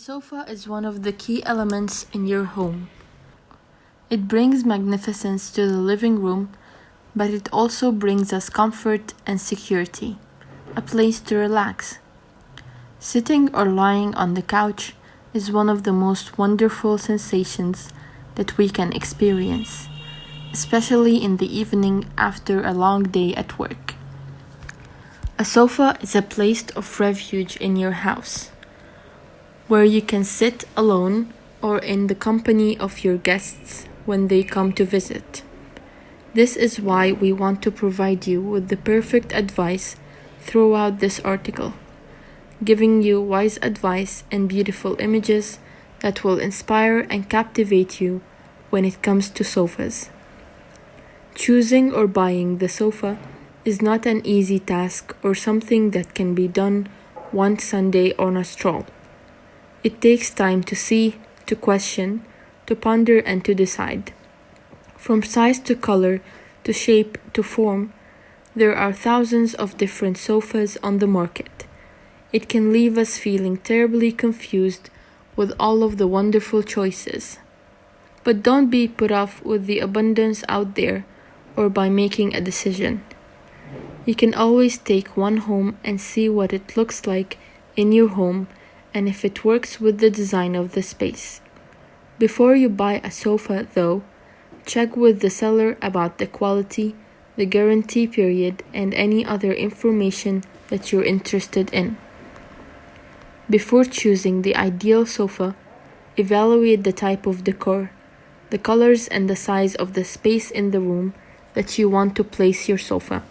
sofa is one of the key elements in your home. It brings magnificence to the living room, but it also brings us comfort and security, a place to relax. Sitting or lying on the couch is one of the most wonderful sensations that we can experience, especially in the evening after a long day at work. A sofa is a place of refuge in your house, where you can sit alone or in the company of your guests when they come to visit. This is why we want to provide you with the perfect advice throughout this article, giving you wise advice and beautiful images that will inspire and captivate you when it comes to sofas. Choosing or buying the sofa is not an easy task or something that can be done one Sunday on a stroll. It takes time to see, to question, to ponder and to decide. From size to color, to shape to form, there are thousands of different sofas on the market. It can leave us feeling terribly confused with all of the wonderful choices. But don't be put off with the abundance out there or by making a decision. You can always take one home and see what it looks like in your home and if it works with the design of the space. Before you buy a sofa, though, check with the seller about the quality, the guarantee period, and any other information that you're interested in. Before choosing the ideal sofa, evaluate the type of decor, the colors, and the size of the space in the room that you want to place your sofa.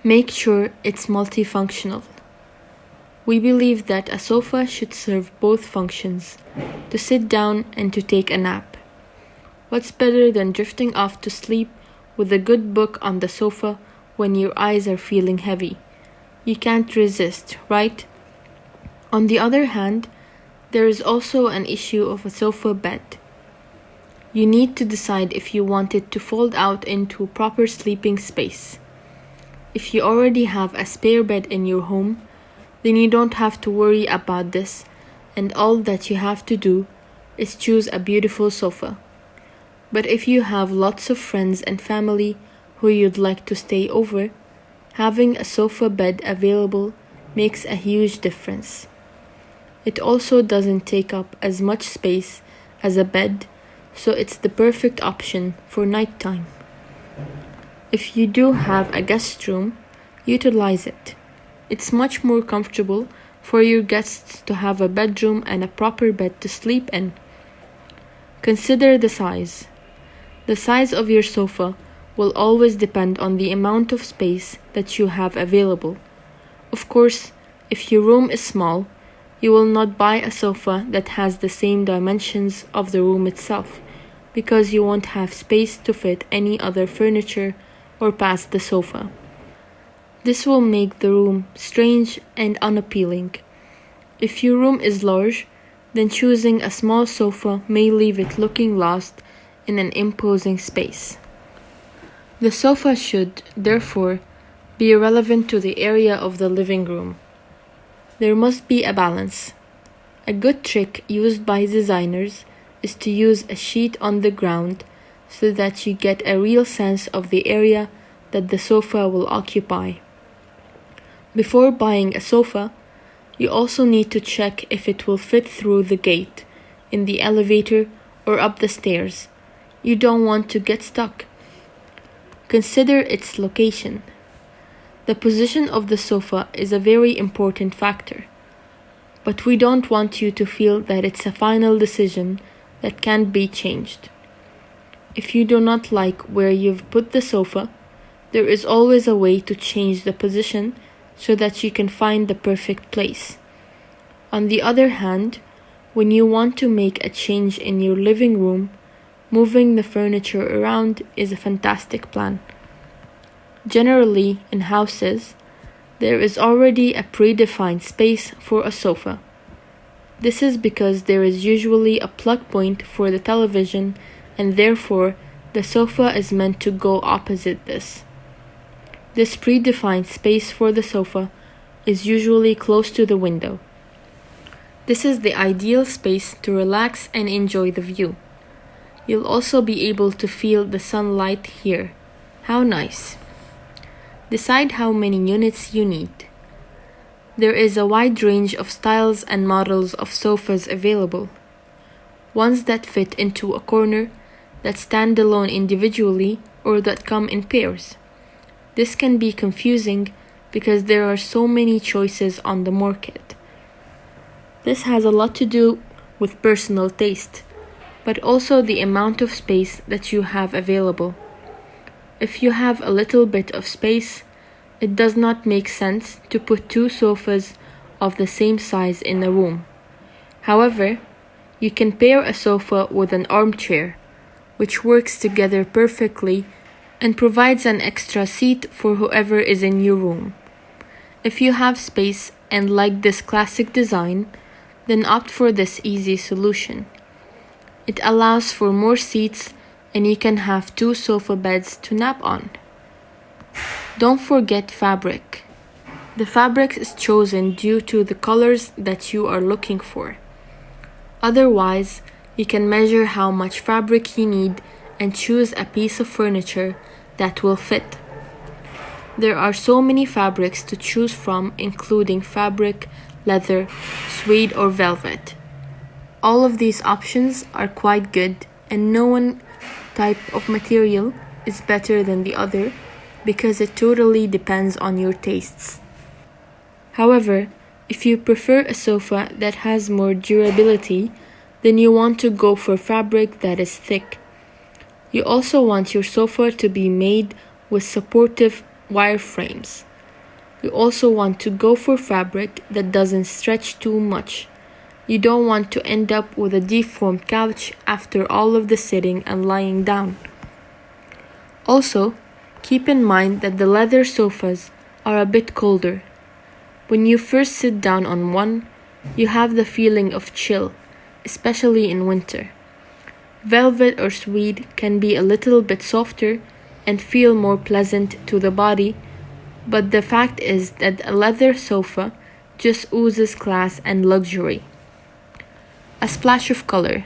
Make sure it's multifunctional. We believe that a sofa should serve both functions, to sit down and to take a nap. What's better than drifting off to sleep with a good book on the sofa when your eyes are feeling heavy? You can't resist, right? On the other hand, there is also an issue of a sofa bed. You need to decide if you want it to fold out into a proper sleeping space. If you already have a spare bed in your home, then you don't have to worry about this, and all that you have to do is choose a beautiful sofa. But if you have lots of friends and family who you'd like to stay over, having a sofa bed available makes a huge difference. It also doesn't take up as much space as a bed, so it's the perfect option for nighttime. If you do have a guest room, utilize it. It's much more comfortable for your guests to have a bedroom and a proper bed to sleep in. Consider the size. The size of your sofa will always depend on the amount of space that you have available. Of course, if your room is small, you will not buy a sofa that has the same dimensions of the room itself, because you won't have space to fit any other furniture or past the sofa. This will make the room strange and unappealing. If your room is large, then choosing a small sofa may leave it looking lost in an imposing space. The sofa should, therefore, be relevant to the area of the living room. There must be a balance. A good trick used by designers is to use a sheet on the ground so that you get a real sense of the area that the sofa will occupy. Before buying a sofa, you also need to check if it will fit through the gate, in the elevator, or up the stairs. You don't want to get stuck. Consider its location. The position of the sofa is a very important factor, but we don't want you to feel that it's a final decision that can't be changed. If you do not like where you've put the sofa, there is always a way to change the position so that you can find the perfect place. On the other hand, when you want to make a change in your living room, moving the furniture around is a fantastic plan. Generally, in houses, there is already a predefined space for a sofa. This is because there is usually a plug point for the television, and therefore the sofa is meant to go opposite this. This predefined space for the sofa is usually close to the window. This is the ideal space to relax and enjoy the view. You'll also be able to feel the sunlight here. How nice! Decide how many units you need. There is a wide range of styles and models of sofas available. Ones that fit into a corner, that stand alone individually, or that come in pairs. This can be confusing because there are so many choices on the market. This has a lot to do with personal taste, but also the amount of space that you have available. If you have a little bit of space, it does not make sense to put two sofas of the same size in a room. However, you can pair a sofa with an armchair, which works together perfectly and provides an extra seat for whoever is in your room. If you have space and like this classic design, then opt for this easy solution. It allows for more seats and you can have two sofa beds to nap on. Don't forget fabric. The fabric is chosen due to the colors that you are looking for. Otherwise, you can measure how much fabric you need and choose a piece of furniture that will fit. There are so many fabrics to choose from, including fabric, leather, suede, or velvet. All of these options are quite good, and no one type of material is better than the other because it totally depends on your tastes. However, if you prefer a sofa that has more durability, then you want to go for fabric that is thick. You also want your sofa to be made with supportive wireframes. You also want to go for fabric that doesn't stretch too much. You don't want to end up with a deformed couch after all of the sitting and lying down. Also, keep in mind that the leather sofas are a bit colder. When you first sit down on one, you have the feeling of chill, especially in winter. Velvet or suede can be a little bit softer and feel more pleasant to the body, but the fact is that a leather sofa just oozes class and luxury. A splash of color.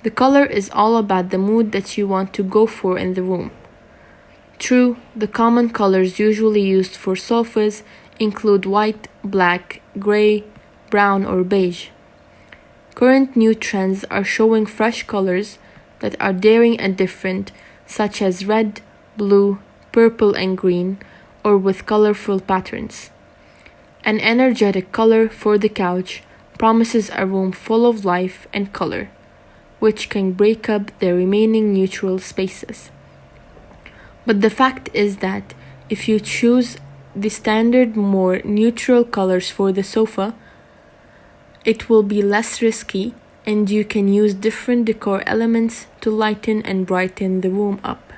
The color is all about the mood that you want to go for in the room. True, the common colors usually used for sofas include white, black, gray, brown, or beige. Current new trends are showing fresh colors that are daring and different, such as red, blue, purple, and green, or with colorful patterns. An energetic color for the couch promises a room full of life and color, which can break up the remaining neutral spaces. But the fact is that if you choose the standard more neutral colors for the sofa, it will be less risky and you can use different decor elements to lighten and brighten the room up.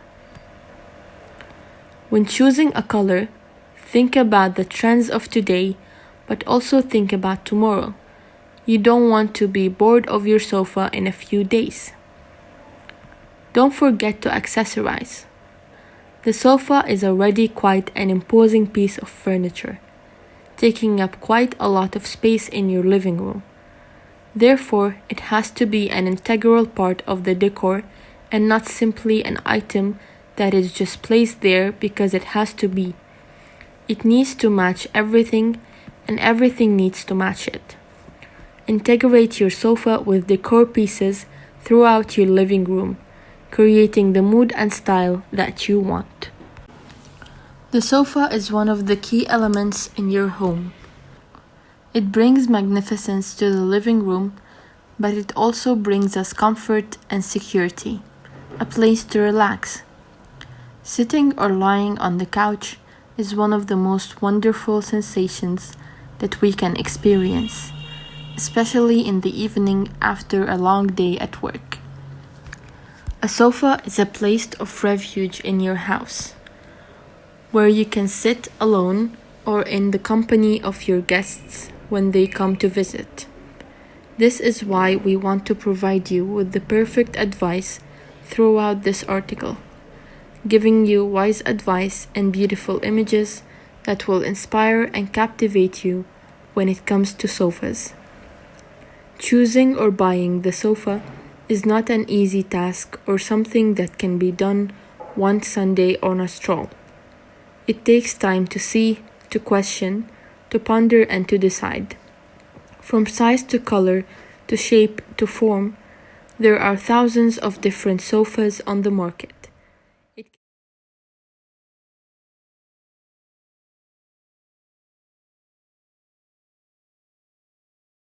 When choosing a color, think about the trends of today, but also think about tomorrow. You don't want to be bored of your sofa in a few days. Don't forget to accessorize. The sofa is already quite an imposing piece of furniture, taking up quite a lot of space in your living room. Therefore, it has to be an integral part of the decor and not simply an item that is just placed there because it has to be. It needs to match everything, and everything needs to match it. Integrate your sofa with decor pieces throughout your living room, creating the mood and style that you want. The sofa is one of the key elements in your home. It brings magnificence to the living room, but it also brings us comfort and security, a place to relax. Sitting or lying on the couch is one of the most wonderful sensations that we can experience, especially in the evening after a long day at work. A sofa is a place of refuge in your house, where you can sit alone or in the company of your guests when they come to visit. This is why we want to provide you with the perfect advice throughout this article, giving you wise advice and beautiful images that will inspire and captivate you when it comes to sofas. Choosing or buying the sofa is not an easy task or something that can be done one Sunday on a stroll. It takes time to see, to question, to ponder, and to decide. From size to color, to shape to form, there are thousands of different sofas on the market.